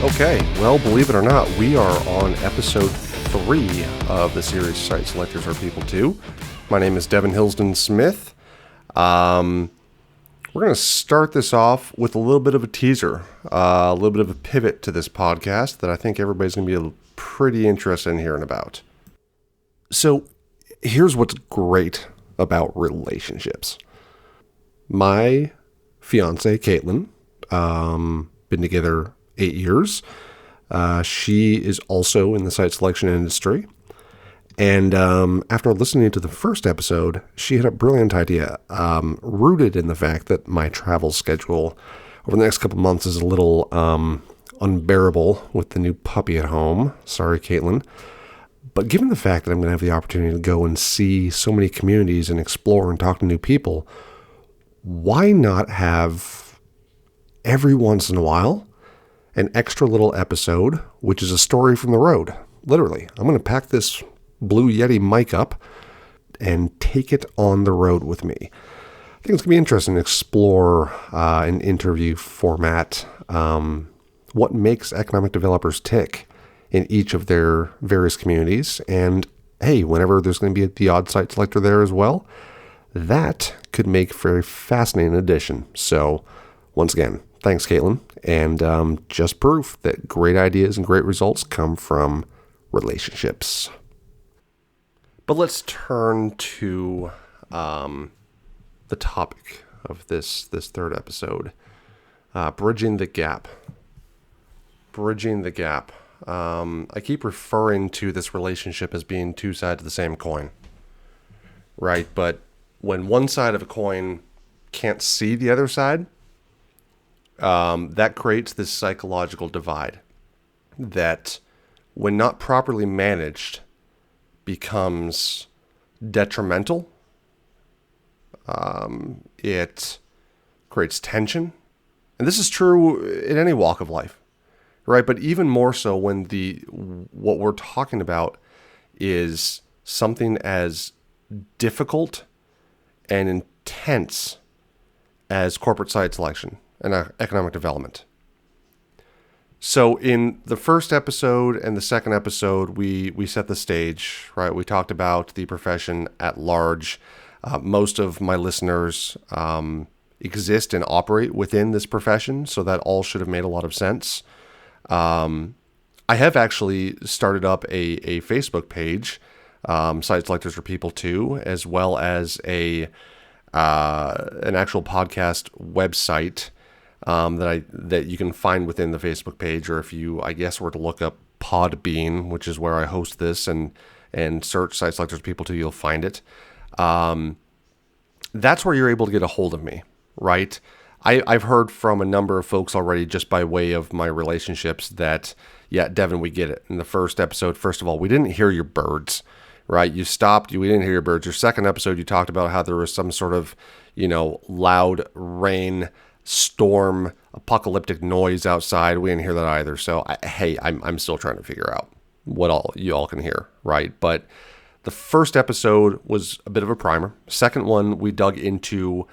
Okay, well, believe it or not, we are on episode 3 of the series Site Selectors Are People Too. My name is Devin Hillsdon-Smith. We're going to start this off with a little bit of a teaser, a little bit of a pivot to this podcast that I think everybody's going to be pretty interested in hearing about. So, here's what's great about relationships. My fiance, Caitlin, been together 8 years. She is also in the site selection industry. And after listening to the first episode, she had a brilliant idea, rooted in the fact that my travel schedule over the next couple months is a little unbearable with the new puppy at home. Sorry, Caitlin. But given the fact that I'm going to have the opportunity to go and see so many communities and explore and talk to new people, why not have every once in a while an extra little episode, which is a story from the road? Literally, I'm going to pack this Blue Yeti mic up and take it on the road with me. I think it's going to be interesting to explore an interview format, what makes economic developers tick in each of their various communities. And hey, whenever there's going to be the odd site selector there as well, that could make for a fascinating addition. So once again, thanks, Caitlin. And just proof that great ideas and great results come from relationships. But let's turn to the topic of this third episode, bridging the gap. Bridging the gap. I keep referring to this relationship as being two sides of the same coin, right? But when one side of a coin can't see the other side, that creates this psychological divide that, when not properly managed, becomes detrimental. It creates tension. And this is true in any walk of life, right? But even more so when what we're talking about is something as difficult and intense as corporate site selection and economic development. So in the first episode and the second episode, we set the stage, right? We talked about the profession at large. Most of my listeners exist and operate within this profession, so that all should have made a lot of sense. I have actually started up a Facebook page, Site Selectors for People Too, as well as an actual podcast website that you can find within the Facebook page, or if you, I guess, were to look up Podbean, which is where I host this, and search Site Selectors People Too, you'll find it. That's where you're able to get a hold of me, right? I've heard from a number of folks already, just by way of my relationships, that, yeah, Devin, we get it. In the first episode, first of all, we didn't hear your birds, right? We didn't hear your birds. Your second episode, you talked about how there was some sort of, loud rain, storm, apocalyptic noise outside. We didn't hear that either. So, I'm still trying to figure out what all you all can hear, right? But the first episode was a bit of a primer. Second one, we dug into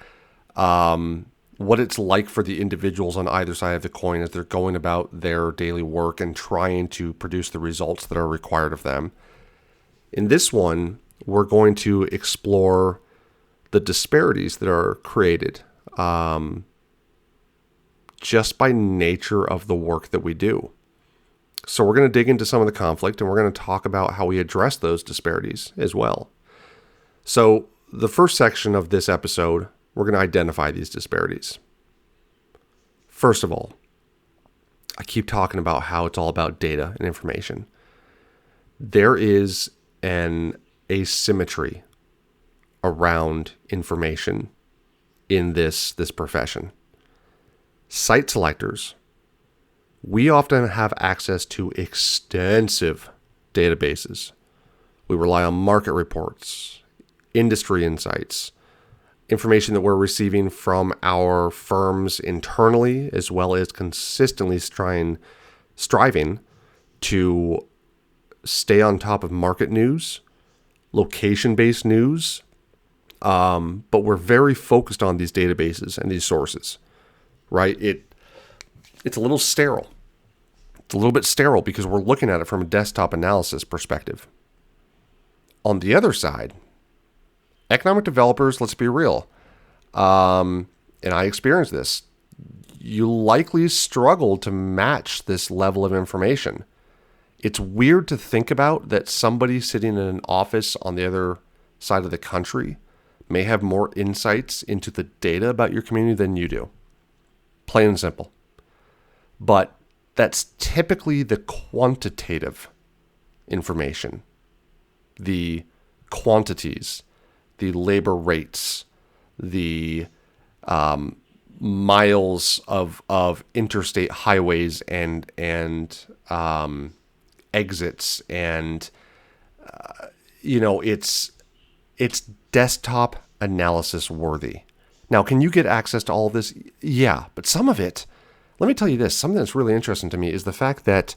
what it's like for the individuals on either side of the coin as they're going about their daily work and trying to produce the results that are required of them. In this one, we're going to explore the disparities that are created just by nature of the work that we do. So we're going to dig into some of the conflict, and we're going to talk about how we address those disparities as well. So the first section of this episode, we're going to identify these disparities. First of all, I keep talking about how it's all about data and information. There is an asymmetry around information in this profession. Site selectors, we often have access to extensive databases. We rely on market reports, industry insights, information that we're receiving from our firms internally, as well as consistently striving to stay on top of market news, location-based news, but we're very focused on these databases and these sources, right? It's a little sterile. It's a little bit sterile because we're looking at it from a desktop analysis perspective. On the other side, economic developers, let's be real, and I experienced this, you likely struggle to match this level of information. It's weird to think about that somebody sitting in an office on the other side of the country may have more insights into the data about your community than you do. Plain and simple. But that's typically the quantitative information, the quantities, the labor rates, the miles of interstate highways and exits, and it's desktop analysis worthy. Now, can you get access to all of this? Yeah, but some of it, let me tell you this, something that's really interesting to me is the fact that,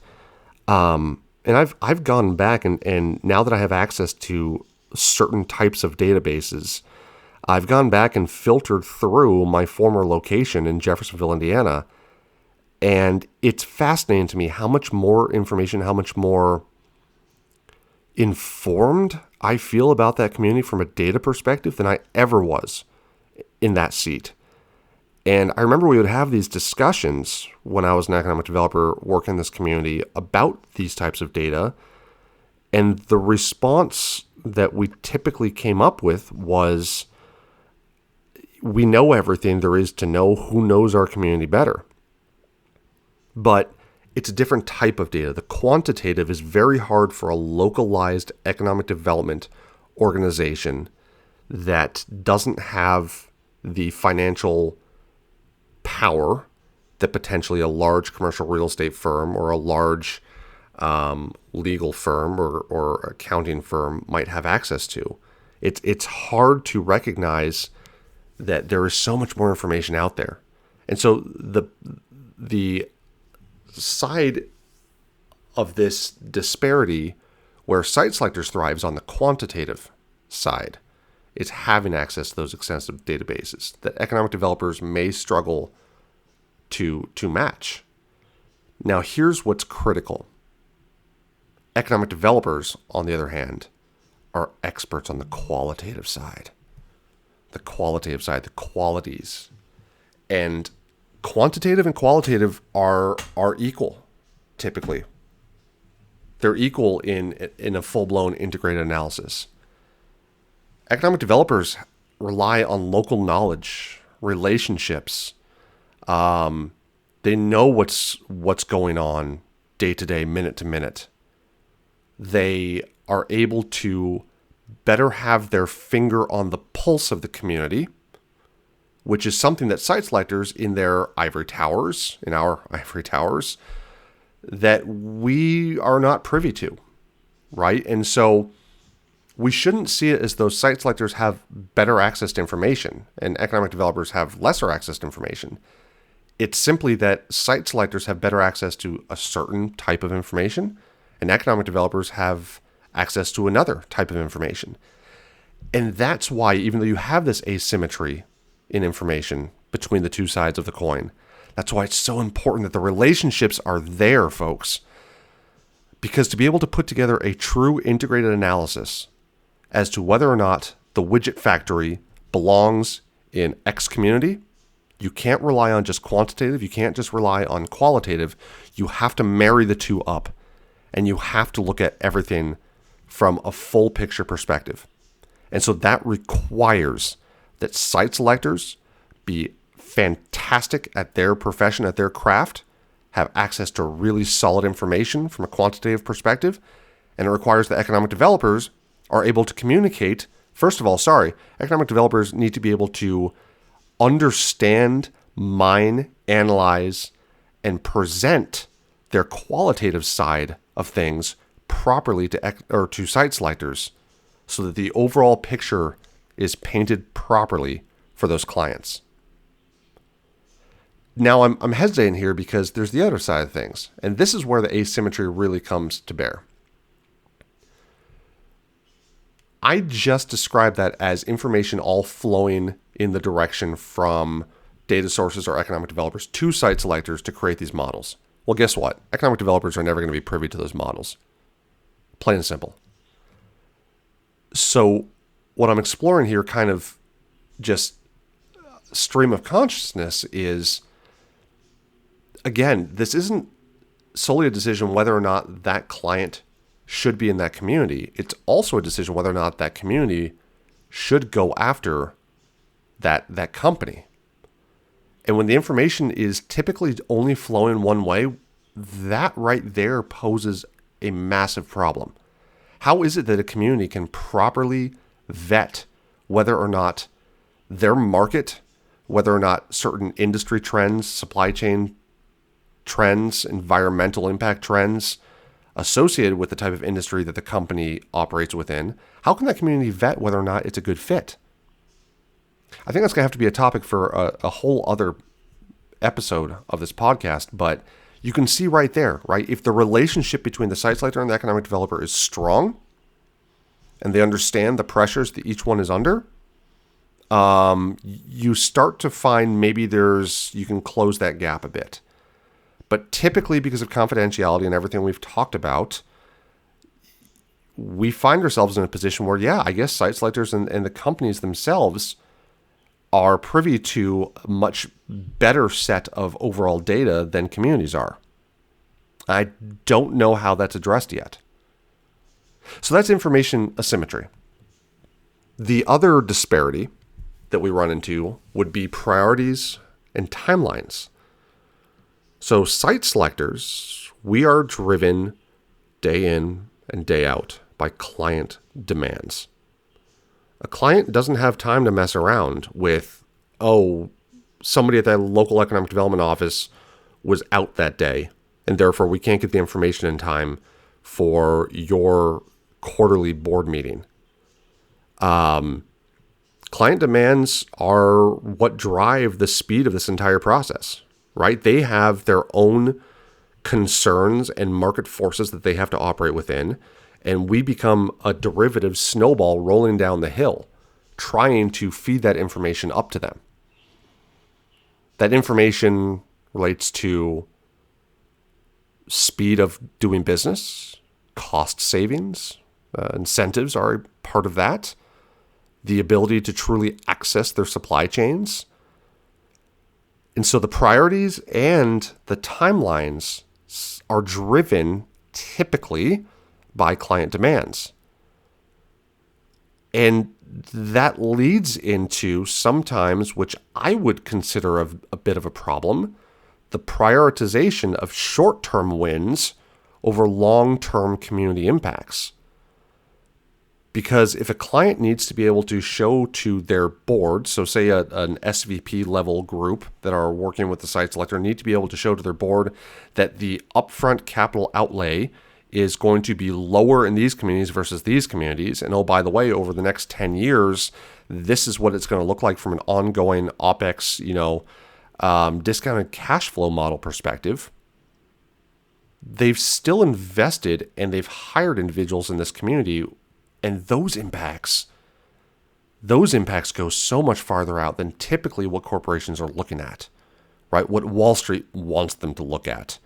and I've gone back and now that I have access to certain types of databases, I've gone back and filtered through my former location in Jeffersonville, Indiana, and it's fascinating to me how much more information, how much more informed I feel about that community from a data perspective than I ever was in that seat. And I remember we would have these discussions when I was an economic developer working in this community about these types of data. And the response that we typically came up with was, we know everything there is to know. Who knows our community better? But it's a different type of data. The quantitative is very hard for a localized economic development organization that doesn't have the financial power that potentially a large commercial real estate firm or a large legal firm or accounting firm might have access to. It's hard to recognize that there is so much more information out there. And so the side of this disparity where Site Selectors thrives on the quantitative side is having access to those extensive databases that economic developers may struggle to match. Now, here's what's critical. Economic developers, on the other hand, are experts on the qualitative side. The qualitative side, the qualities. And quantitative and qualitative are equal, typically. They're equal in a full-blown integrated analysis. Economic developers rely on local knowledge, relationships. They know what's going on day to day, minute to minute. They are able to better have their finger on the pulse of the community, which is something that site selectors in our ivory towers, that we are not privy to, right? And so we shouldn't see it as though site selectors have better access to information and economic developers have lesser access to information. It's simply that site selectors have better access to a certain type of information and economic developers have access to another type of information. And that's why, even though you have this asymmetry in information between the two sides of the coin, that's why it's so important that the relationships are there, folks. Because to be able to put together a true integrated analysis as to whether or not the widget factory belongs in X community, you can't rely on just quantitative, you can't just rely on qualitative. You have to marry the two up, and you have to look at everything from a full picture perspective. And so that requires that site selectors be fantastic at their profession, at their craft, have access to really solid information from a quantitative perspective, and it requires that economic developers are able to communicate. Economic developers need to be able to understand, mine, analyze, and present their qualitative side of things properly to site selectors so that the overall picture is painted properly for those clients. Now, I'm hesitating here because there's the other side of things, and this is where the asymmetry really comes to bear. I just described that as information all flowing in the direction from data sources or economic developers to site selectors to create these models. Well, guess what? Economic developers are never going to be privy to those models. Plain and simple. So what I'm exploring here, kind of just stream of consciousness, is, again, this isn't solely a decision whether or not that client should be in that community. It's also a decision whether or not that community should go after that company. And when the information is typically only flowing one way, that right there poses a massive problem. How is it that a community can properly vet whether or not their market, whether or not certain industry trends, supply chain trends, environmental impact trends associated with the type of industry that the company operates within, how can that community vet whether or not it's a good fit? I think that's going to have to be a topic for a whole other episode of this podcast, but you can see right there, right? If the relationship between the site selector and the economic developer is strong, and they understand the pressures that each one is under, you start to find maybe you can close that gap a bit. But typically, because of confidentiality and everything we've talked about, we find ourselves in a position where, I guess site selectors and the companies themselves are privy to a much better set of overall data than communities are. I don't know how that's addressed yet. So that's information asymmetry. The other disparity that we run into would be priorities and timelines. So site selectors, we are driven day in and day out by client demands. A client doesn't have time to mess around with, somebody at that local economic development office was out that day, and therefore we can't get the information in time for your quarterly board meeting. Client demands are what drive the speed of this entire process, right? They have their own concerns and market forces that they have to operate within, and we become a derivative snowball rolling down the hill, trying to feed that information up to them. That information relates to speed of doing business, cost savings, incentives are a part of that, the ability to truly access their supply chains. And so the priorities and the timelines are driven typically by client demands. And that leads into sometimes, which I would consider a bit of a problem, the prioritization of short-term wins over long-term community impacts. Because if a client needs to be able to show to their board, so say an SVP level group that are working with the site selector need to be able to show to their board that the upfront capital outlay is going to be lower in these communities versus these communities. And by the way, over the next 10 years, this is what it's going to look like from an ongoing OpEx, discounted cash flow model perspective. They've still invested and they've hired individuals in this community. And those impacts go so much farther out than typically what corporations are looking at, right? What Wall Street wants them to look at,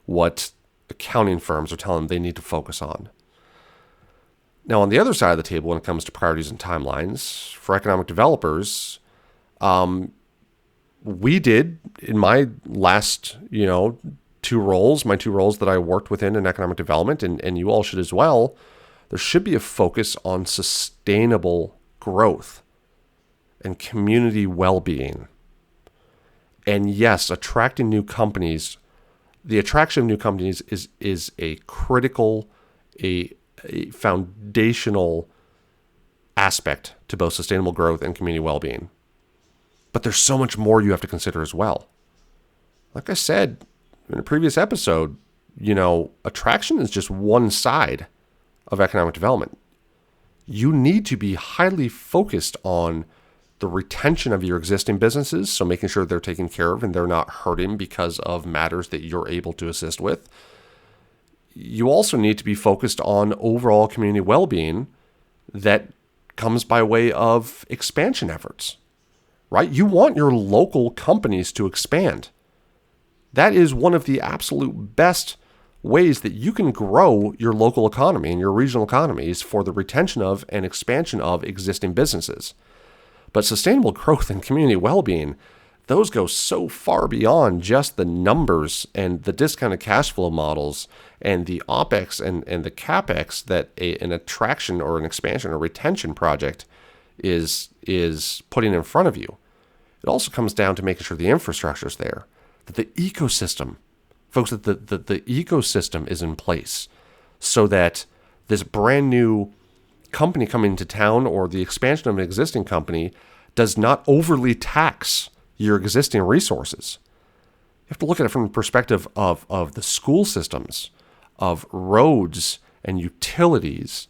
what accounting firms are telling them they need to focus on. Now, on the other side of the table, when it comes to priorities and timelines, for economic developers, we did, in my last, two roles that I worked within in economic development, and you all should as well, there should be a focus on sustainable growth and community well-being. And yes, attracting new companies, the attraction of new companies is a critical, a foundational aspect to both sustainable growth and community well-being. But there's so much more you have to consider as well. Like I said in a previous episode, attraction is just one side of economic development. You need to be highly focused on the retention of your existing businesses, so making sure they're taken care of and they're not hurting because of matters that you're able to assist with. You also need to be focused on overall community well-being that comes by way of expansion efforts, right? You want your local companies to expand. that is one of the absolute best ways that you can grow your local economy and your regional economies for the retention of and expansion of existing businesses. But sustainable growth and community well-being, those go so far beyond just the numbers and the discounted cash flow models and the OPEX and the CAPEX that an attraction or an expansion or retention project is putting in front of you. It also comes down to making sure the infrastructure is there, that the ecosystem, folks, that the ecosystem is in place so that this brand new company coming to town or the expansion of an existing company does not overly tax your existing resources. You have to look at it from the perspective of the school systems, of roads and utilities,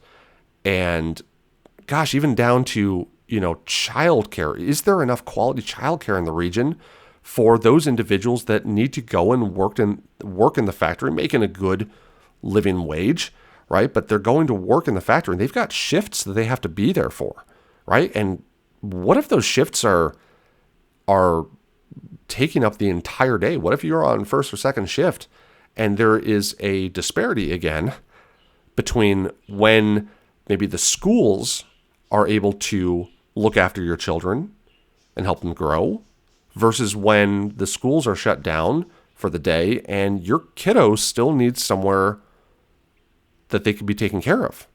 and gosh, even down to, childcare. Is there enough quality childcare in the region for those individuals that need to go and work in the factory, making a good living wage, right? But they're going to work in the factory and they've got shifts that they have to be there for, right? And what if those shifts are taking up the entire day? What if you're on first or second shift and there is a disparity again between when maybe the schools are able to look after your children and help them grow versus when the schools are shut down for the day and your kiddos still need somewhere that they could be taken care of.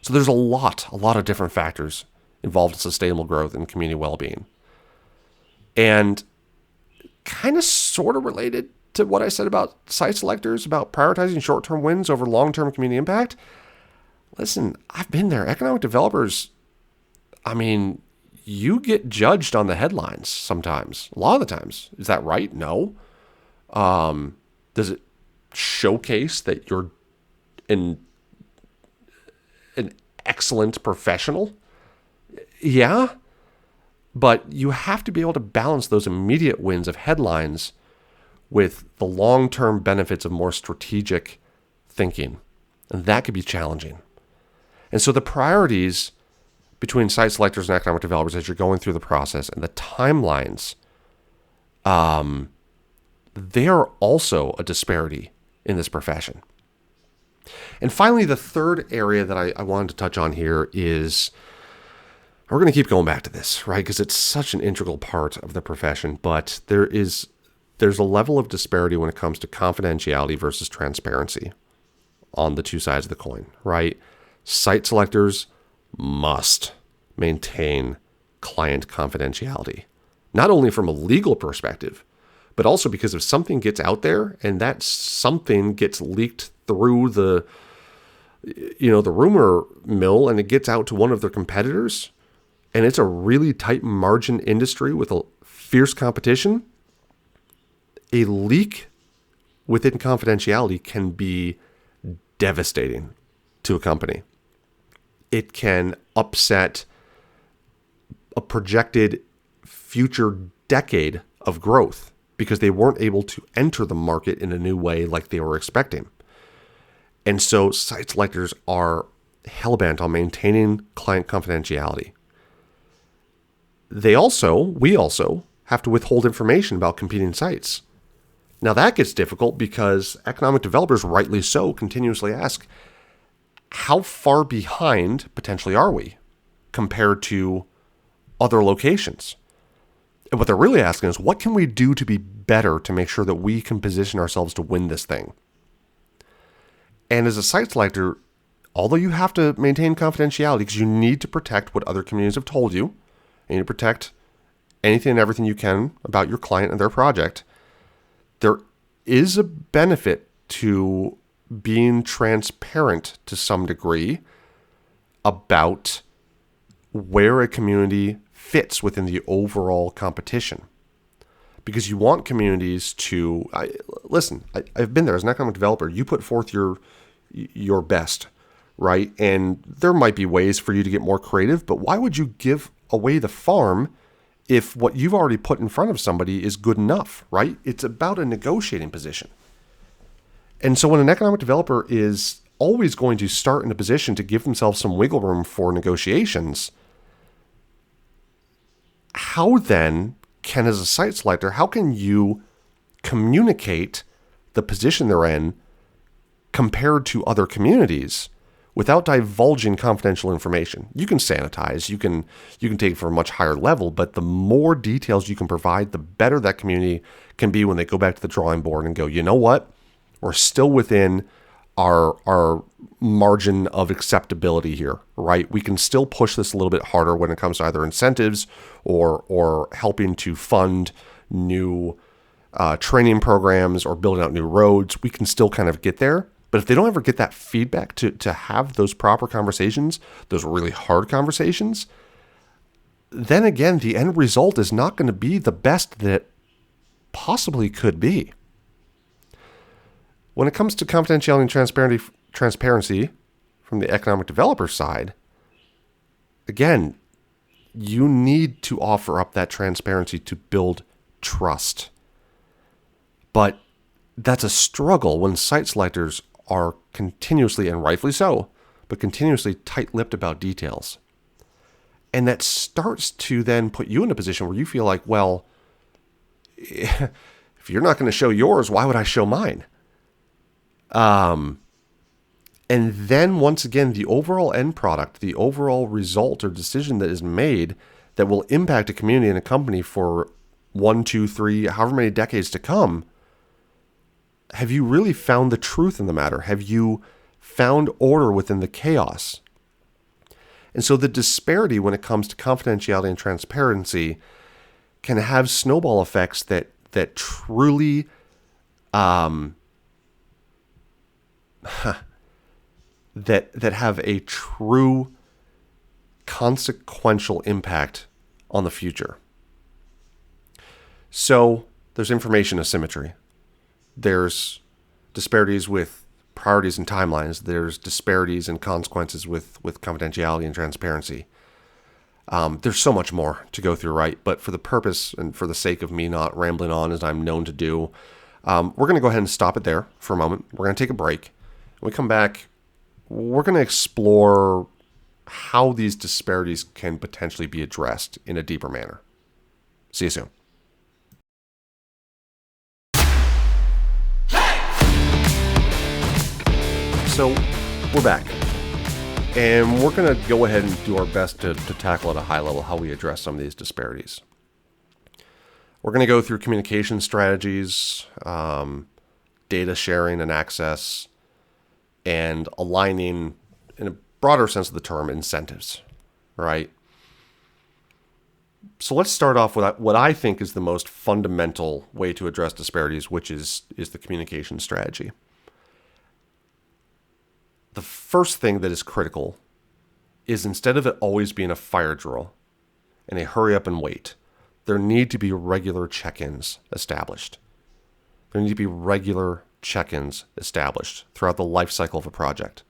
So there's a lot of different factors involved in sustainable growth and community well-being. And kind of sort of related to what I said about site selectors, about prioritizing short-term wins over long-term community impact. Listen, I've been there. Economic developers, you get judged on the headlines sometimes. A lot of the times. Is that right? No. Does it showcase that you're an excellent professional? Yeah. But you have to be able to balance those immediate wins of headlines with the long-term benefits of more strategic thinking. And that could be challenging. And so the priorities between site selectors and economic developers as you're going through the process and the timelines, they are also a disparity in this profession. And finally, the third area that I wanted to touch on here is, we're going to keep going back to this, right? Because it's such an integral part of the profession, but there's a level of disparity when it comes to confidentiality versus transparency on the two sides of the coin, right? Site selectors must maintain client confidentiality, not only from a legal perspective, but also because if something gets out there and that something gets leaked through the rumor mill and it gets out to one of their competitors, and it's a really tight margin industry with a fierce competition, a leak within confidentiality can be devastating to a company. It can upset a projected future decade of growth because they weren't able to enter the market in a new way like they were expecting. And so site selectors are hellbent on maintaining client confidentiality. We also have to withhold information about competing sites. Now that gets difficult because economic developers, rightly so, continuously ask, how far behind potentially are we compared to other locations? And what they're really asking is, what can we do to be better to make sure that we can position ourselves to win this thing? And as a site selector, although you have to maintain confidentiality because you need to protect what other communities have told you, and you protect anything and everything you can about your client and their project, there is a benefit to being transparent to some degree about where a community fits within the overall competition. Because you want communities to... I've been there as an economic developer. You put forth your best, right? And there might be ways for you to get more creative, but why would you give away the farm if what you've already put in front of somebody is good enough, right? It's about a negotiating position. And so when an economic developer is always going to start in a position to give themselves some wiggle room for negotiations, how then can, as a site selector, how can you communicate the position they're in compared to other communities without divulging confidential information. You can sanitize, you can take it from a much higher level, but the more details you can provide, the better that community can be when they go back to the drawing board and go, you know what? We're still within our margin of acceptability here, right? We can still push this a little bit harder when it comes to either incentives or helping to fund new training programs or building out new roads. We can still kind of get there. But if they don't ever get that feedback to have those proper conversations, those really hard conversations, then again, the end result is not going to be the best that it possibly could be. When it comes to confidentiality and transparency from the economic developer side, again, you need to offer up that transparency to build trust. But that's a struggle when site selectors are continuously, and rightfully so, but continuously tight-lipped about details. And that starts to then put you in a position where you feel like, well, if you're not going to show yours, why would I show mine? And then once again, the overall end product, the overall result or decision that is made that will impact a community and a company for 1, 2, 3, however many decades to come, have you really found the truth in the matter? Have you found order within the chaos? And so the disparity when it comes to confidentiality and transparency can have snowball effects that truly that have a true consequential impact on the future. So there's information asymmetry. There's disparities with priorities and timelines. There's disparities and consequences with confidentiality and transparency. There's so much more to go through, right? But for the purpose and for the sake of me not rambling on as I'm known to do, we're going to go ahead and stop it there for a moment. We're going to take a break. When we come back, we're going to explore how these disparities can potentially be addressed in a deeper manner. See you soon. So we're back, and we're going to go ahead and do our best to tackle at a high level how we address some of these disparities. We're going to go through communication strategies, data sharing and access, and aligning, in a broader sense of the term, incentives, right? So let's start off with what I think is the most fundamental way to address disparities, which is the communication strategy. The first thing that is critical is, instead of it always being a fire drill and a hurry up and wait, there need to be regular check-ins established. There need to be regular check-ins established throughout the life cycle of a project.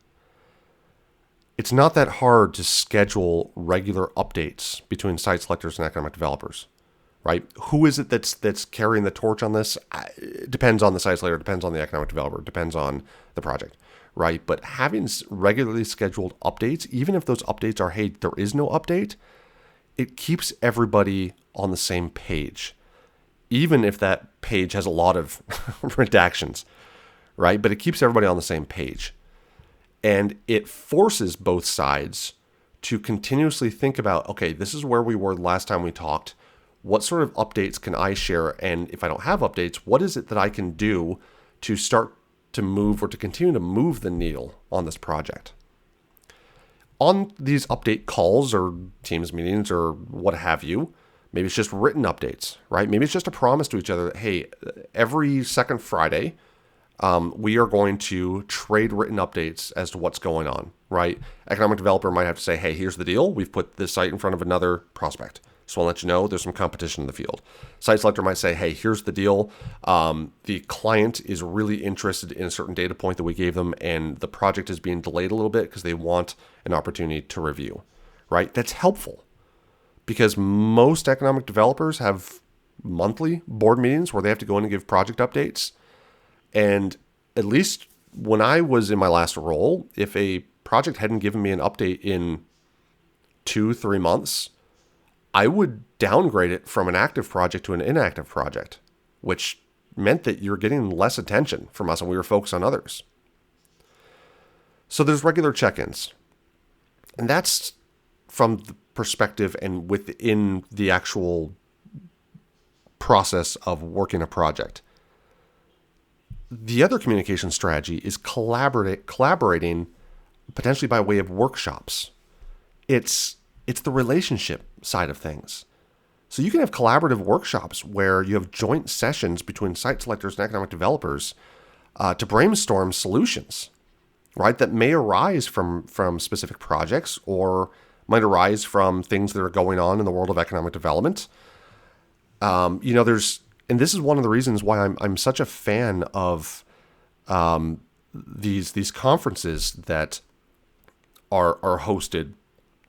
It's not that hard to schedule regular updates between site selectors and economic developers, right? Who is it that's carrying the torch on this? It depends on the site selector, depends on the economic developer, depends on the project, right? But having regularly scheduled updates, even if those updates are, hey, there is no update, it keeps everybody on the same page, even if that page has a lot of redactions, right? But it keeps everybody on the same page. And it forces both sides to continuously think about, okay, this is where we were last time we talked. What sort of updates can I share? And if I don't have updates, what is it that I can do to start to move or to continue to move the needle on this project? On these update calls or Teams meetings or what have you, maybe it's just written updates, right? Maybe it's just a promise to each other that, hey, every second Friday, we are going to trade written updates as to what's going on, right? Economic developer might have to say, hey, here's the deal. We've put this site in front of another prospect. So I'll let you know there's some competition in the field. Site selector might say, hey, here's the deal. The client is really interested in a certain data point that we gave them, and the project is being delayed a little bit because they want an opportunity to review, right? That's helpful because most economic developers have monthly board meetings where they have to go in and give project updates. And at least when I was in my last role, if a project hadn't given me an update in 2-3 months, I would downgrade it from an active project to an inactive project, which meant that you're getting less attention from us and we were focused on others. So there's regular check-ins. And that's from the perspective and within the actual process of working a project. The other communication strategy is collaborating potentially by way of workshops. It's the relationship side of things. So you can have collaborative workshops where you have joint sessions between site selectors and economic developers to brainstorm solutions, right, that may arise from specific projects or might arise from things that are going on in the world of economic development. And this is one of the reasons why I'm such a fan of these conferences that are hosted,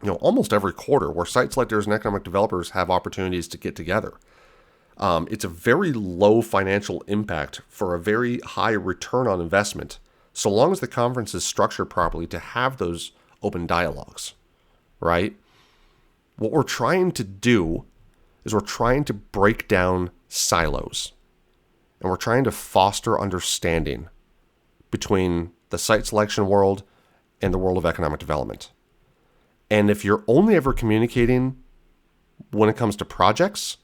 almost every quarter, where site selectors and economic developers have opportunities to get together. It's a very low financial impact for a very high return on investment, so long as the conference is structured properly to have those open dialogues, right? What we're trying to do is we're trying to break down silos, and we're trying to foster understanding between the site selection world and the world of economic development. And if you're only ever communicating when it comes to projects,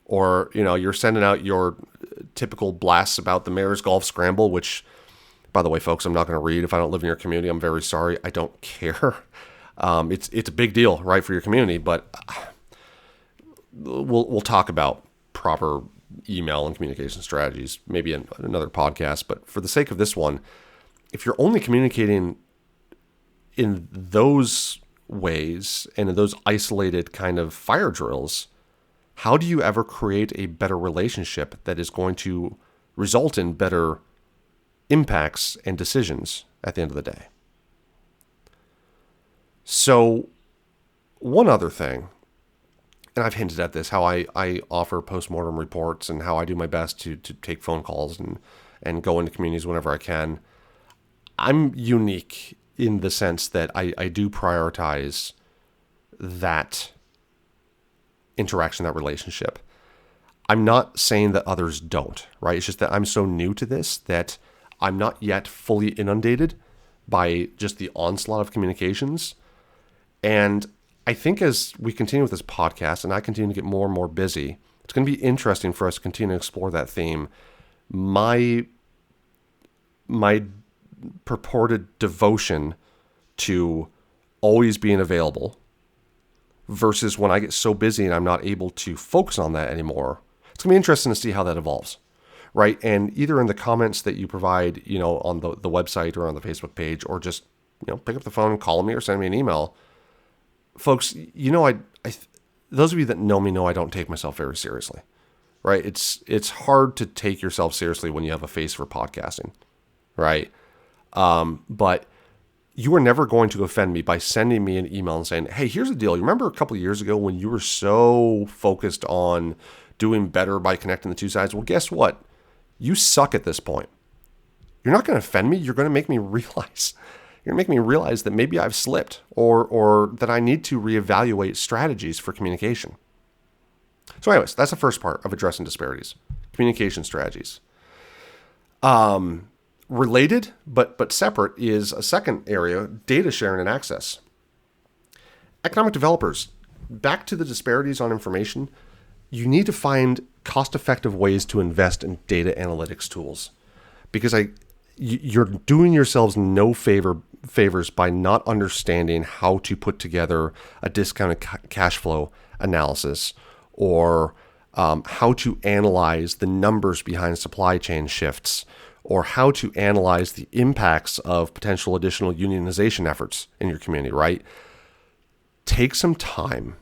or you're sending out your typical blasts about the Mayor's Golf Scramble, which, by the way, folks, I'm not going to read. If I don't live in your community, I'm very sorry. I don't care. It's a big deal, right, for your community. But we'll talk about proper email and communication strategies maybe in another podcast. But for the sake of this one, if you're only communicating in those ways and in those isolated kind of fire drills, how do you ever create a better relationship that is going to result in better impacts and decisions at the end of the day? So one other thing, and I've hinted at this, how I offer postmortem reports and how I do my best to take phone calls and go into communities whenever I can. I'm unique in the sense that I do prioritize that interaction, that relationship. I'm not saying that others don't, right? It's just that I'm so new to this that I'm not yet fully inundated by just the onslaught of communications. And I think as we continue with this podcast and I continue to get more and more busy, it's going to be interesting for us to continue to explore that theme. My purported devotion to always being available versus when I get so busy and I'm not able to focus on that anymore. It's going to be interesting to see how that evolves, right? And either in the comments that you provide, on the website or on the Facebook page, or just, pick up the phone and call me or send me an email. Folks, those of you that know me know I don't take myself very seriously, right? It's hard to take yourself seriously when you have a face for podcasting, right? But you are never going to offend me by sending me an email and saying, hey, here's the deal. You remember a couple of years ago when you were so focused on doing better by connecting the two sides? Well, guess what? You suck at this point. You're not going to offend me. You're going to make me realize. You're going to make me realize that maybe I've slipped or that I need to reevaluate strategies for communication. So anyways, that's the first part of addressing disparities, communication strategies. Related, but separate, is a second area, data sharing and access. Economic developers, back to the disparities on information, you need to find cost-effective ways to invest in data analytics tools, because you're doing yourselves no favors by not understanding how to put together a discounted cash flow analysis, or how to analyze the numbers behind supply chain shifts, or how to analyze the impacts of potential additional unionization efforts in your community, right? Take some time.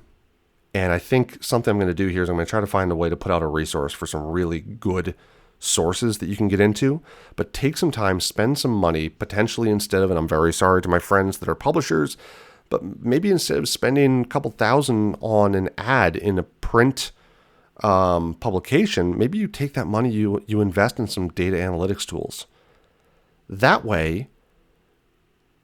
And I think something I'm going to do here is I'm going to try to find a way to put out a resource for some really good sources that you can get into. But take some time, spend some money, potentially instead of, and I'm very sorry to my friends that are publishers, but maybe instead of spending a couple $1,000 on an ad in a print publication, maybe you take that money, you invest in some data analytics tools. That way,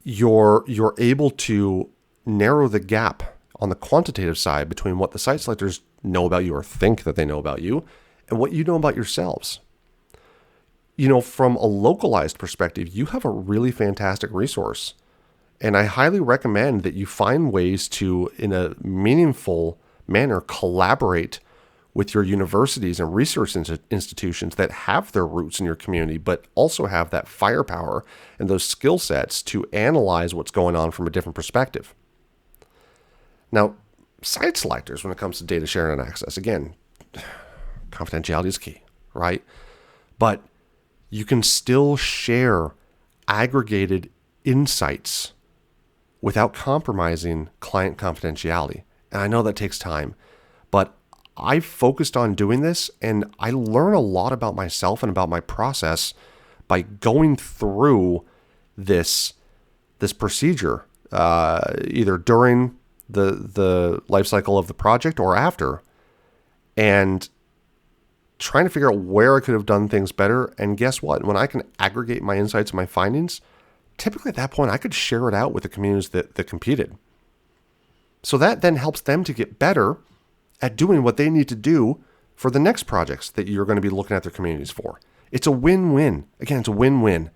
you're able to narrow the gap on the quantitative side between what the site selectors know about you or think that they know about you and what you know about yourselves. From a localized perspective, you have a really fantastic resource. And I highly recommend that you find ways to, in a meaningful manner, collaborate with your universities and research institutions that have their roots in your community, but also have that firepower and those skill sets to analyze what's going on from a different perspective. Now, site selectors, when it comes to data sharing and access, again, confidentiality is key, right? But you can still share aggregated insights without compromising client confidentiality. And I know that takes time, but I've focused on doing this, and I learn a lot about myself and about my process by going through this procedure, either during the life cycle of the project or after, and trying to figure out where I could have done things better. And guess what? When I can aggregate my insights and my findings, typically at that point, I could share it out with the communities that competed. So that then helps them to get better at doing what they need to do for the next projects that you're going to be looking at their communities for. It's a win-win. Again, it's a win-win.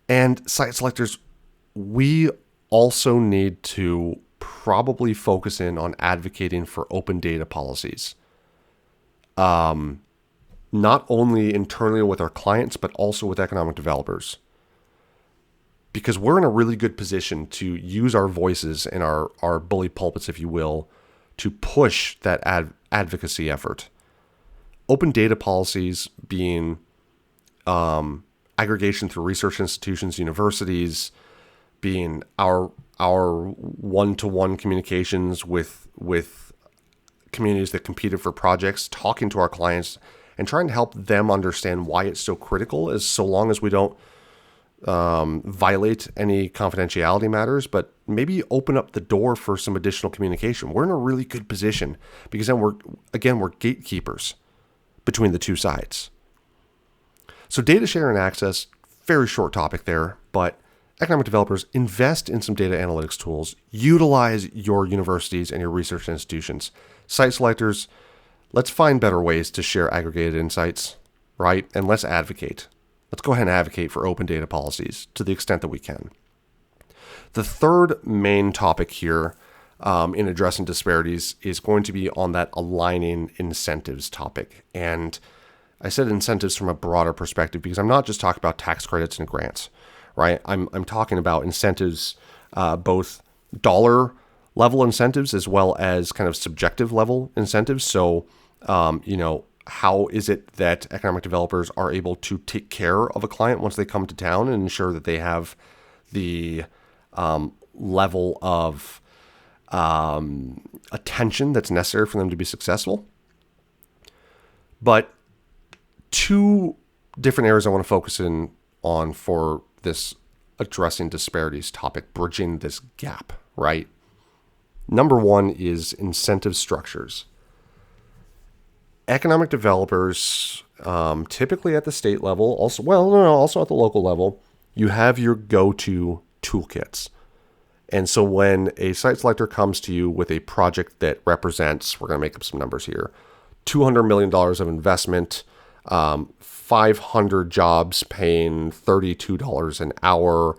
And site selectors, we also need to probably focus in on advocating for open data policies. Not only internally with our clients, but also with economic developers. Because we're in a really good position to use our voices and our bully pulpits, if you will, to push that advocacy effort. Open data policies being aggregation through research institutions, universities, being our one-to-one communications with communities that competed for projects, talking to our clients, and trying to help them understand why it's so critical, as so long as we don't violate any confidentiality matters, but maybe open up the door for some additional communication. We're in a really good position because then we're gatekeepers between the two sides. So data share and access, very short topic there, but economic developers, invest in some data analytics tools, utilize your universities and your research institutions. Site selectors, let's find better ways to share aggregated insights, right? And let's advocate. Let's go ahead and advocate for open data policies to the extent that we can. The third main topic here in addressing disparities is going to be on that aligning incentives topic. And I said incentives from a broader perspective because I'm not just talking about tax credits and grants, right? I'm talking about incentives, both dollar level incentives as well as kind of subjective level incentives. So, how is it that economic developers are able to take care of a client once they come to town and ensure that they have the level of attention that's necessary for them to be successful? But two different areas I want to focus in on for this addressing disparities topic, bridging this gap, right? Number one is incentive structures. Economic developers, typically at the state level, also at the local level, you have your go-to toolkits. And so when a site selector comes to you with a project that represents, we're going to make up some numbers here, $200 million of investment, 500 jobs paying $32 an hour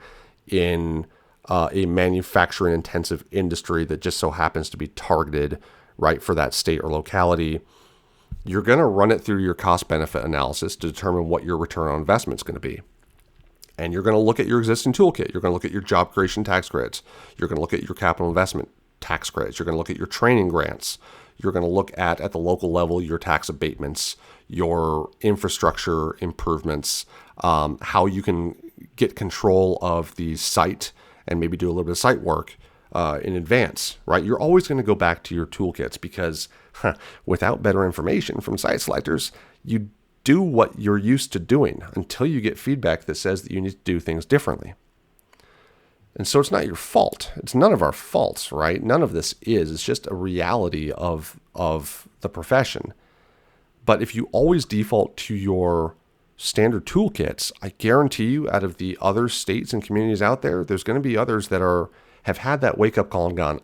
in a manufacturing intensive industry that just so happens to be targeted right for that state or locality, you're going to run it through your cost benefit analysis to determine what your return on investment is going to be. And you're going to look at your existing toolkit. You're going to look at your job creation tax credits. You're going to look at your capital investment tax credits. You're going to look at your training grants. You're going to look at the local level, your tax abatements, your infrastructure improvements, how you can get control of the site and maybe do a little bit of site work in advance, right? You're always going to go back to your toolkits because without better information from site selectors, you do what you're used to doing until you get feedback that says that you need to do things differently. And so it's not your fault. It's none of our faults, right? None of this is. It's just a reality of the profession. But if you always default to your standard toolkits, I guarantee you out of the other states and communities out there, there's going to be others that have had that wake-up call and gone,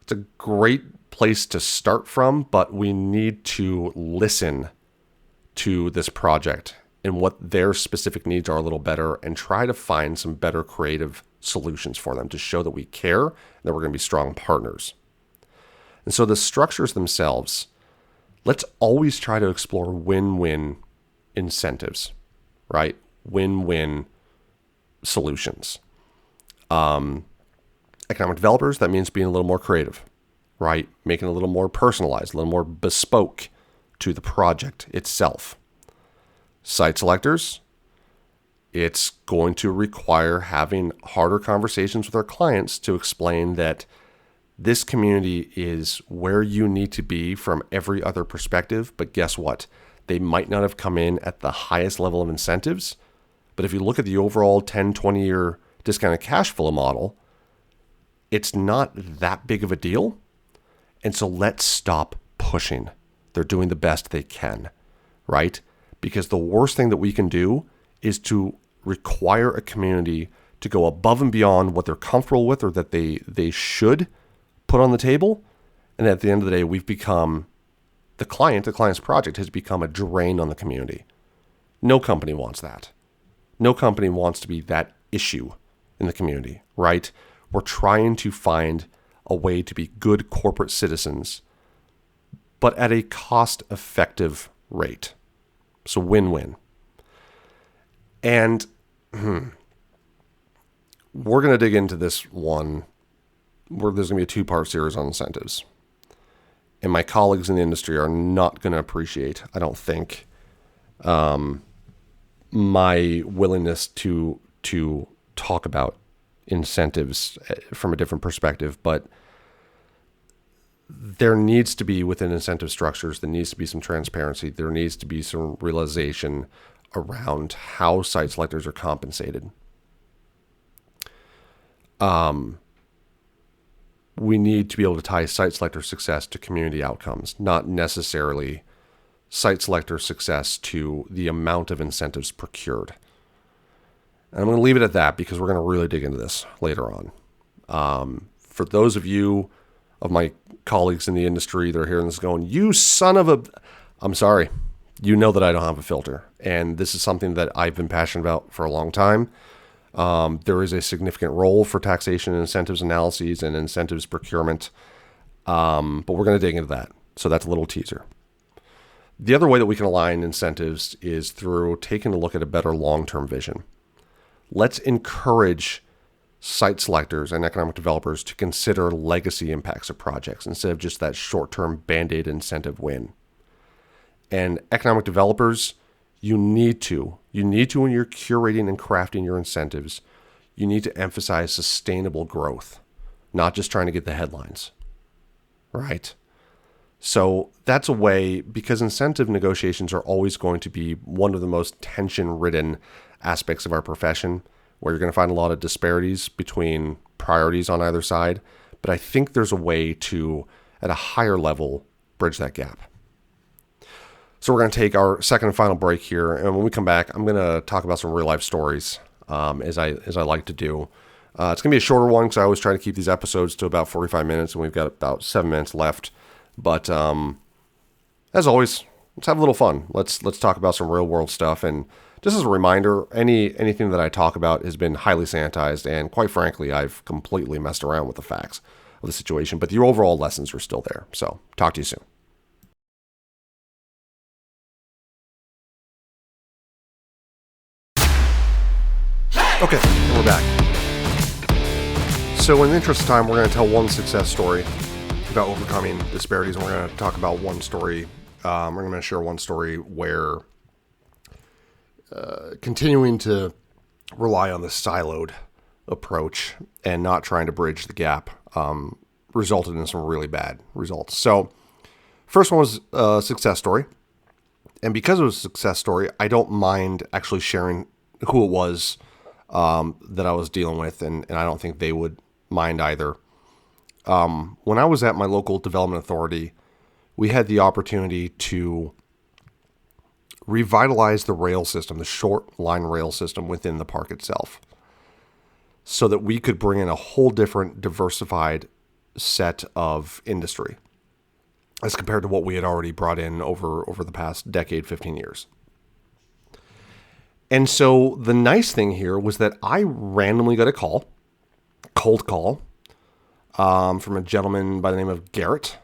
it's a great place to start from, but we need to listen to this project and what their specific needs are a little better, and try to find some better creative solutions for them to show that we care and that we're going to be strong partners. And so the structures themselves, let's always try to explore win-win incentives, right? Win-win solutions. Economic developers, that means being a little more creative, right? Making it a little more personalized, a little more bespoke to the project itself. Site selectors, it's going to require having harder conversations with our clients to explain that this community is where you need to be from every other perspective. But guess what? They might not have come in at the highest level of incentives. But if you look at the overall 10, 20-year discounted cash flow model, it's not that big of a deal. And so let's stop pushing. They're doing the best they can, right? Because the worst thing that we can do is to require a community to go above and beyond what they're comfortable with or that they should put on the table. And at the end of the day, we've become the client's project has become a drain on the community. No company wants that. No company wants to be that issue in the community, right? We're trying to find a way to be good corporate citizens, but at a cost-effective rate. So win-win. And we're going to dig into this one where there's going to be a two-part series on incentives. And my colleagues in the industry are not going to appreciate, I don't think, my willingness to talk about incentives from a different perspective. But there needs to be, within incentive structures, there needs to be some transparency. There needs to be some realization around how site selectors are compensated. We need to be able to tie site selector success to community outcomes, not necessarily site selector success to the amount of incentives procured. And I'm going to leave it at that because we're going to really dig into this later on. For those of you of my colleagues in the industry that are hearing this going, you son of a... I'm sorry. You know that I don't have a filter. And this is something that I've been passionate about for a long time. There is a significant role for taxation and incentives analyses and incentives procurement. But we're going to dig into that. So that's a little teaser. The other way that we can align incentives is through taking a look at a better long-term vision. Let's encourage site selectors and economic developers to consider legacy impacts of projects instead of just that short-term Band-Aid incentive win. And economic developers, you need to, when you're curating and crafting your incentives, you need to emphasize sustainable growth, not just trying to get the headlines, right? So that's a way, because incentive negotiations are always going to be one of the most tension-ridden aspects of our profession, where you're going to find a lot of disparities between priorities on either side. But I think there's a way to, at a higher level, bridge that gap. So we're going to take our second and final break here. And when we come back, I'm going to talk about some real life stories, as I like to do. It's going to be a shorter one because I always try to keep these episodes to about 45 minutes, and we've got about 7 minutes left. But as always, let's have a little fun. Let's talk about some real world stuff. And just as a reminder, anything that I talk about has been highly sanitized, and quite frankly, I've completely messed around with the facts of the situation. But the overall lessons are still there. So talk to you soon. Okay, we're back. So in the interest of time, we're going to tell one success story about overcoming disparities, and we're going to talk about one story. We're going to share one story where continuing to rely on the siloed approach and not trying to bridge the gap resulted in some really bad results. So first one was a success story. And because it was a success story, I don't mind actually sharing who it was that I was dealing with, and I don't think they would mind either. When I was at my local development authority, we had the opportunity to revitalize the rail system, the short line rail system within the park itself, so that we could bring in a whole different diversified set of industry. as compared to what we had already brought in over the past decade, 15 years. And so the nice thing here was that I randomly got a cold call, from a gentleman by the name of Garrett,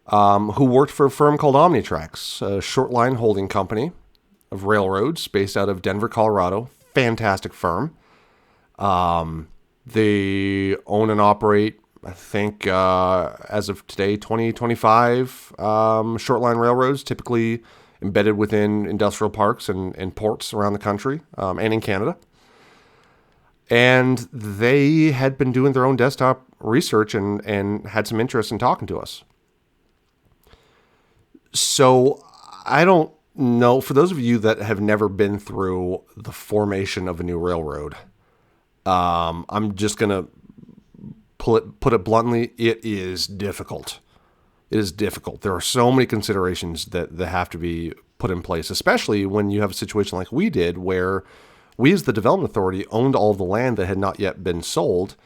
who worked for a firm called Omnitrax, a short line holding company of railroads based out of Denver, Colorado. Fantastic firm. They own and operate, I think, as of today, 25 short line railroads, typically embedded within industrial parks and ports around the country, and in Canada. And they had been doing their own desktop research and had some interest in talking to us. So I don't know, for those of you that have never been through the formation of a new railroad, I'm just going to put it bluntly, it is difficult. It is difficult. There are so many considerations that have to be put in place, especially when you have a situation like we did, where we as the development authority owned all of the land that had not yet been sold,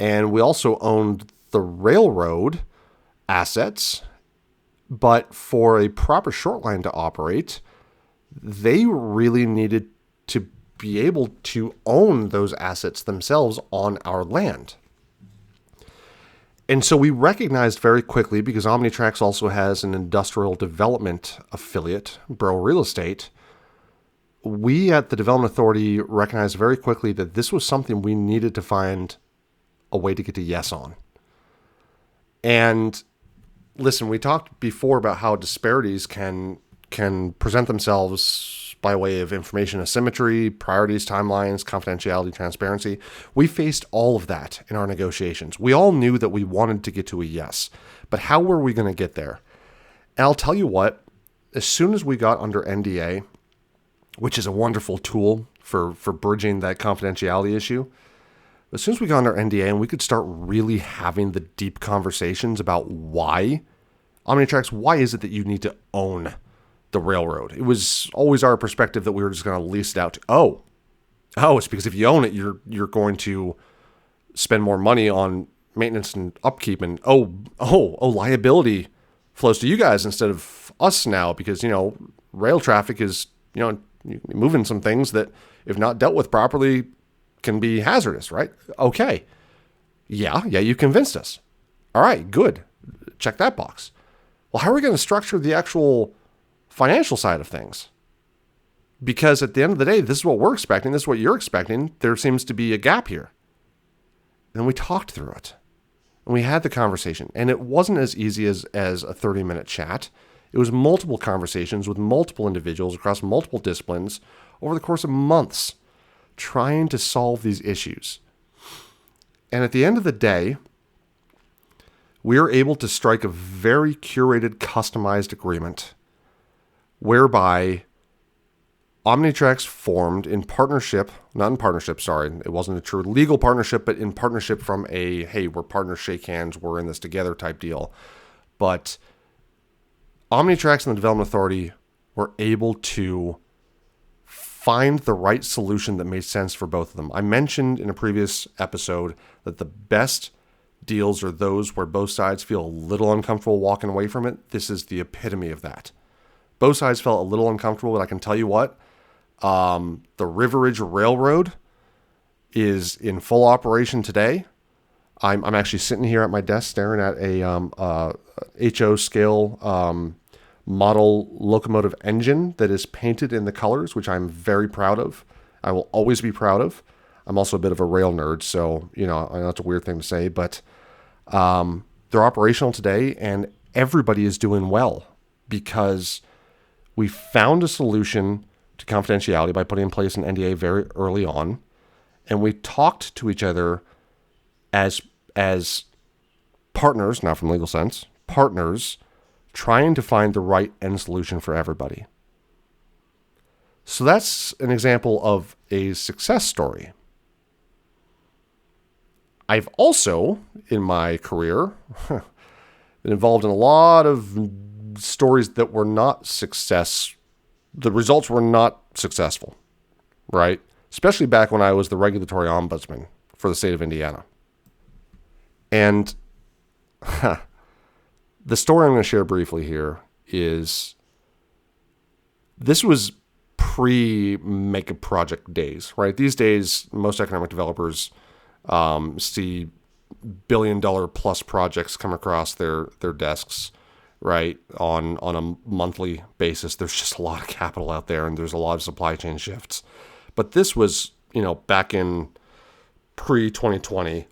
and we also owned the railroad assets. But for a proper short line to operate, they really needed to be able to own those assets themselves on our land. And so we recognized very quickly, because Omnitrax also has an industrial development affiliate, Bro Real Estate, we at the Development Authority recognized very quickly that this was something we needed to find a way to get to yes on. And listen, we talked before about how disparities can present themselves by way of information asymmetry, priorities, timelines, confidentiality, transparency. We faced all of that in our negotiations. We all knew that we wanted to get to a yes, but how were we going to get there? And I'll tell you what, as soon as we got under NDA, which is a wonderful tool for bridging that confidentiality issue, as soon as we got under NDA and we could start really having the deep conversations about why Omnitrax, why is it that you need to own the railroad? It was always our perspective that we were just going to lease it out to, it's because if you own it, you're going to spend more money on maintenance and upkeep, and liability flows to you guys instead of us now, because rail traffic is moving some things that, if not dealt with properly, can be hazardous, right? Okay. Yeah, you convinced us. All right, good. Check that box. Well, how are we going to structure the actual financial side of things? Because at the end of the day, this is what we're expecting. This is what you're expecting. There seems to be a gap here. And we talked through it. And we had the conversation. And it wasn't as easy as a 30-minute chat. It was multiple conversations with multiple individuals across multiple disciplines over the course of months, trying to solve these issues. And at the end of the day, we are able to strike a very curated, customized agreement whereby Omnitrax formed in partnership, not in partnership, sorry, it wasn't a true legal partnership, but in partnership from a, hey, we're partners, shake hands, we're in this together type deal. But Omnitrax and the Development Authority were able to find the right solution that made sense for both of them. I mentioned in a previous episode that the best deals are those where both sides feel a little uncomfortable walking away from it. This is the epitome of that. Both sides felt a little uncomfortable, but I can tell you what, the River Ridge Railroad is in full operation today. I'm actually sitting here at my desk staring at a HO scale model locomotive engine that is painted in the colors, which I'm very proud of. I will always be proud of. I'm also a bit of a rail nerd, so, I know that's a weird thing to say, but they're operational today, and everybody is doing well because we found a solution to confidentiality by putting in place an NDA very early on, and we talked to each other as partners, not from legal sense, partners, trying to find the right end solution for everybody. So that's an example of a success story. I've also, in my career, been involved in a lot of stories that were not success. The results were not successful, right? Especially back when I was the regulatory ombudsman for the state of Indiana. And The story I'm going to share briefly here is this was pre-mega project days, right? These days, most economic developers see billion-dollar plus projects come across their desks, right? On a monthly basis. There's just a lot of capital out there, and there's a lot of supply chain shifts. But this was, back in pre-2020,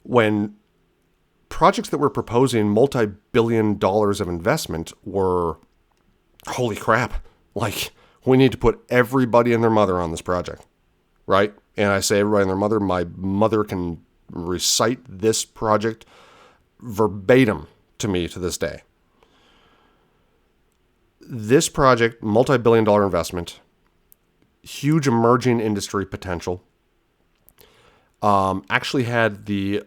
when projects that were proposing multi-billion dollars of investment were, holy crap, like, we need to put everybody and their mother on this project, right? And I say everybody and their mother, my mother can recite this project verbatim to me to this day. This project, multi-billion dollar investment, huge emerging industry potential, actually had the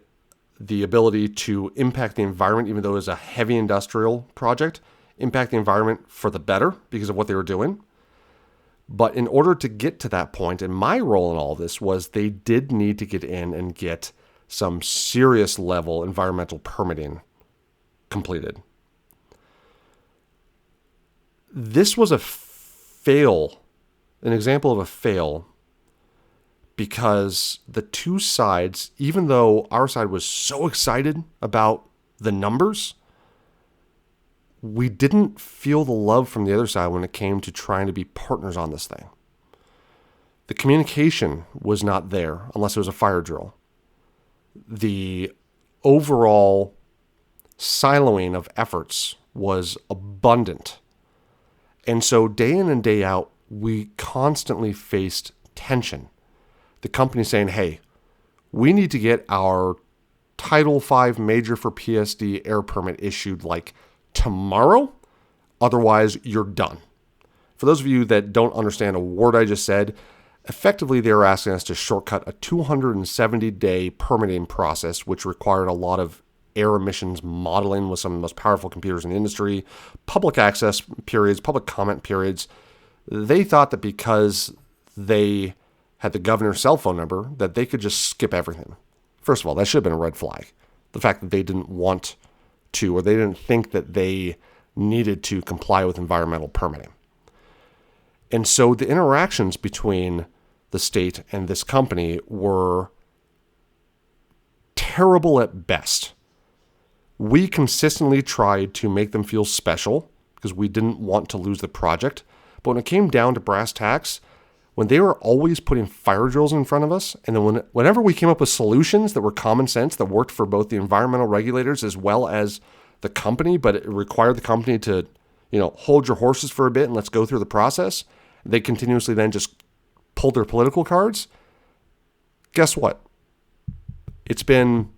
ability to impact the environment, even though it was a heavy industrial project, impact the environment for the better because of what they were doing. But in order to get to that point, and my role in all this was they did need to get in and get some serious level environmental permitting completed. This was an example of a fail, because the two sides, even though our side was so excited about the numbers, we didn't feel the love from the other side when it came to trying to be partners on this thing. The communication was not there unless it was a fire drill. The overall siloing of efforts was abundant. And so day in and day out, we constantly faced tension. The company saying, hey, we need to get our Title V major for PSD air permit issued like tomorrow, otherwise you're done. For those of you that don't understand a word I just said, effectively they were asking us to shortcut a 270-day permitting process, which required a lot of air emissions modeling with some of the most powerful computers in the industry, public access periods, public comment periods. They thought that because they had the governor's cell phone number, that they could just skip everything. First of all, that should have been a red flag. The fact that they didn't want to, or they didn't think that they needed to comply with environmental permitting. And so the interactions between the state and this company were terrible at best. We consistently tried to make them feel special because we didn't want to lose the project. But when it came down to brass tacks, when they were always putting fire drills in front of us, and then whenever we came up with solutions that were common sense, that worked for both the environmental regulators as well as the company, but it required the company to, hold your horses for a bit and let's go through the process, they continuously then just pulled their political cards. Guess what? It's been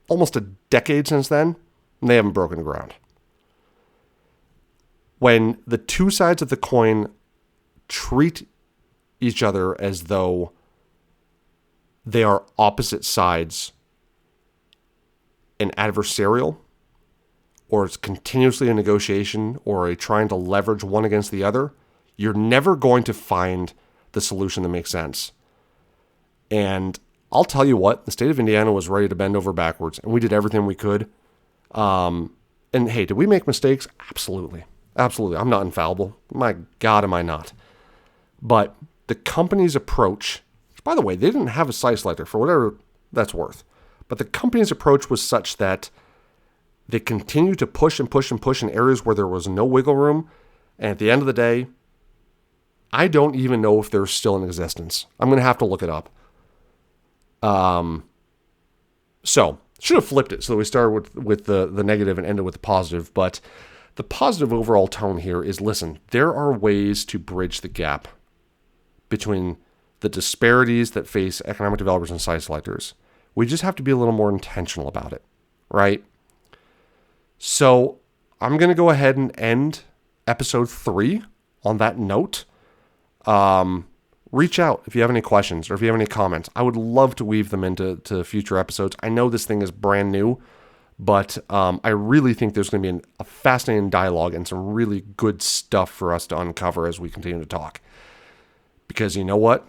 almost a decade since then, and they haven't broken ground. When the two sides of the coin treat each other as though they are opposite sides and adversarial, or it's continuously a negotiation or a trying to leverage one against the other, you're never going to find the solution that makes sense. And I'll tell you what, the state of Indiana was ready to bend over backwards, and we did everything we could. And hey, did we make mistakes? Absolutely. Absolutely. I'm not infallible. My God, am I not. But the company's approach, which, by the way, they didn't have a site selector for whatever that's worth. But the company's approach was such that they continued to push and push and push in areas where there was no wiggle room. And at the end of the day, I don't even know if they're still in existence. I'm going to have to look it up. So should have flipped it. So we started with the negative and ended with the positive. But the positive overall tone here is, listen, there are ways to bridge the gap between the disparities that face economic developers and site selectors. We just have to be a little more intentional about it, right? So I'm going to go ahead and end episode 3 on that note. Reach out if you have any questions or if you have any comments. I would love to weave them into future episodes. I know this thing is brand new, but I really think there's going to be a fascinating dialogue and some really good stuff for us to uncover as we continue to talk. Because you know what?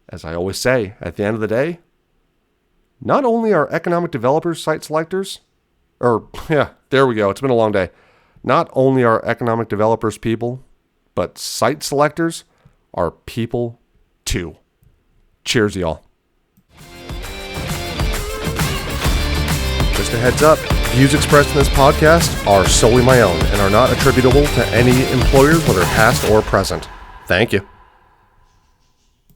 As I always say, at the end of the day, Not only are economic developers site selectors, there we go. It's been a long day. Not only are economic developers people, but site selectors are people too. Cheers, y'all. Just a heads up, views expressed in this podcast are solely my own and are not attributable to any employers, whether past or present. Thank you.